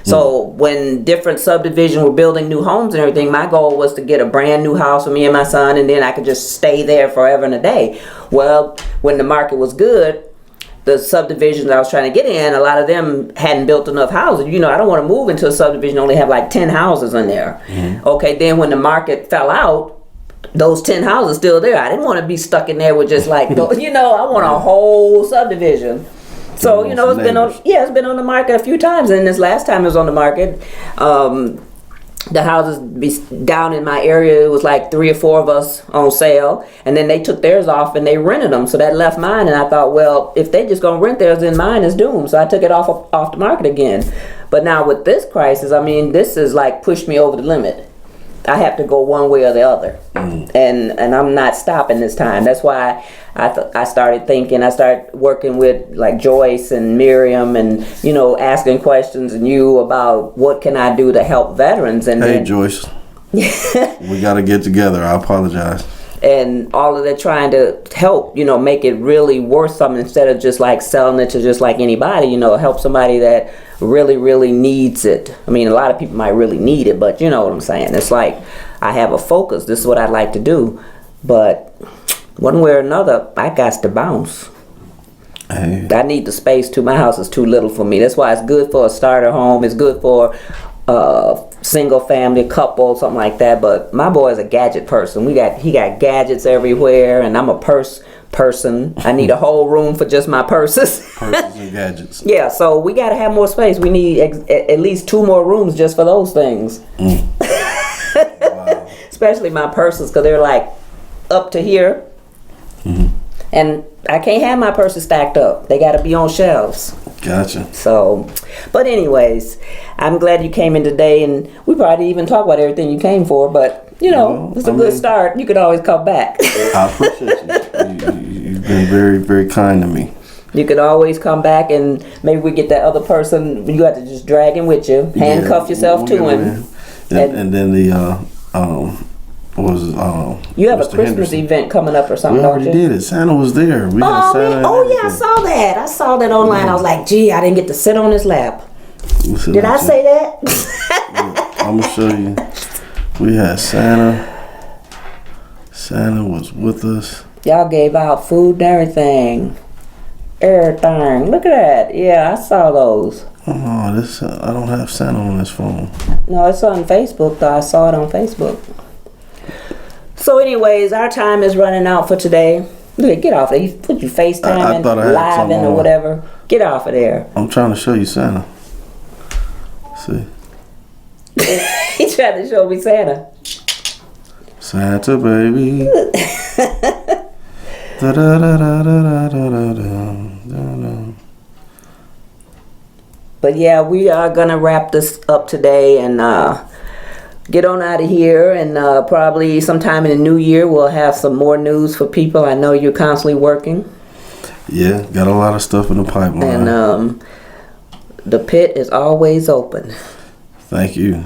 So when different subdivisions were building new homes and everything, my goal was to get a brand new house for me and my son, and then I could just stay there forever and a day. Well, when the market was good, the subdivisions I was trying to get in, a lot of them hadn't built enough houses. You know, I don't want to move into a subdivision only have like 10 houses in there. Mm-hmm. Okay, then when the market fell out, those 10 houses still there. I didn't want to be stuck in there with just like, you know, I want a whole subdivision. So, you know, it's been on the market a few times, and this last time it was on the market, the houses down in my area, it was like 3 or 4 of us on sale, and then they took theirs off and they rented them, so that left mine, and I thought, well, if they just gonna rent theirs, then mine is doomed, so I took it off the market again. But now with this crisis, I mean, this is like pushed me over the limit. I have to go one way or the other, and I'm not stopping this time. That's why I started thinking. I started working with like Joyce and Miriam, and you know, asking questions and you about what can I do to help veterans. And hey, Joyce, we got to get together. I apologize. And all of that, trying to help, you know, make it really worth something instead of just like selling it to just like anybody, you know, help somebody that really, really needs it. I mean, a lot of people might really need it, but you know what I'm saying. It's like, I have a focus. This is what I'd like to do. But one way or another, I got to bounce. Hey. I need the space too. My house is too little for me. That's why it's good for a starter home. It's good for single family, couple, something like that. But my boy is a gadget person. He got gadgets everywhere, and I'm a person. I need a whole room for just my purses. Purses and gadgets. Yeah, so we got to have more space. We need at least 2 more rooms just for those things. Wow. Especially my purses, because they're like up to here. Mm-hmm. And I can't have my purses stacked up. They got to be on shelves. Gotcha. So, but anyways, I'm glad you came in today, and we probably even talk about everything you came for, but, you know, it's a good start. You could always come back. I appreciate you. You've been very, very kind to me. You could always come back, and maybe we get that other person, you have to just drag him with you, handcuff yourself to him. And then the, what was it? You have Mr. a Christmas Henderson. Event coming up or something, We already did it. Santa was there. We had Santa. Yeah, I saw that. I saw that online. I was like, gee, I didn't get to sit on his lap. Did I say that? Yeah, I'm going to show you. We had Santa. Santa was with us. Y'all gave out food and everything. Everything. Look at that. Yeah, I saw those. Oh, this I don't have Santa on this phone. No, it's on Facebook though. I saw it on Facebook. So anyways, our time is running out for today. Look, get off there. You put your FaceTime thought I had live something in or on. whatever. Get off of there. I'm trying to show you Santa. See, He tried to show me Santa. Santa baby. Da, da, da, da, da, da, da, da, da. But yeah, we are gonna wrap this up today and get on out of here. And probably sometime in the new year we'll have some more news for people. I know you're constantly working. Yeah, got a lot of stuff in the pipeline. And the pit is always open. Thank you.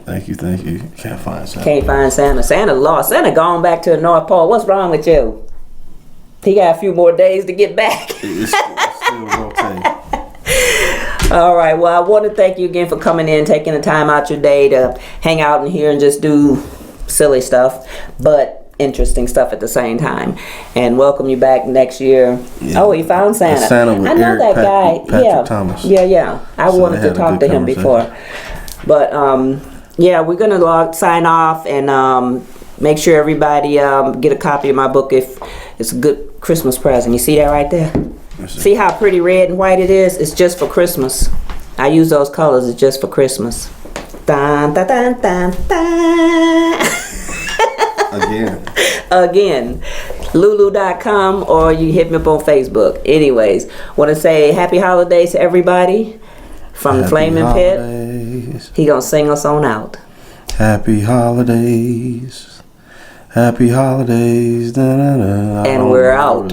Can't find Santa. Can't find Santa. Santa lost. Santa gone back to the North Pole. What's wrong with you? He got a few more days to get back. It's still rotating. All right. Well, I want to thank you again for coming in, taking the time out your day to hang out in here and just do silly stuff, but interesting stuff at the same time. And welcome you back next year. Yeah. Oh, he found Santa. Santa with I know Eric that guy. Patrick Thomas. Yeah. I So wanted they to had a talk good to him conversation. before. But yeah, we're gonna sign off and make sure everybody get a copy of my book if it's a good Christmas present. You see that right there? See how pretty red and white it is? It's just for Christmas. I use those colors. It's just for Christmas. Dun, dun, dun, dun, dun. Again. Lulu.com or you hit me up on Facebook. Anyways, want to say happy holidays to everybody from the Flaminpit Pit. He gonna sing us on out. Happy holidays. Da, da, da. And we're out.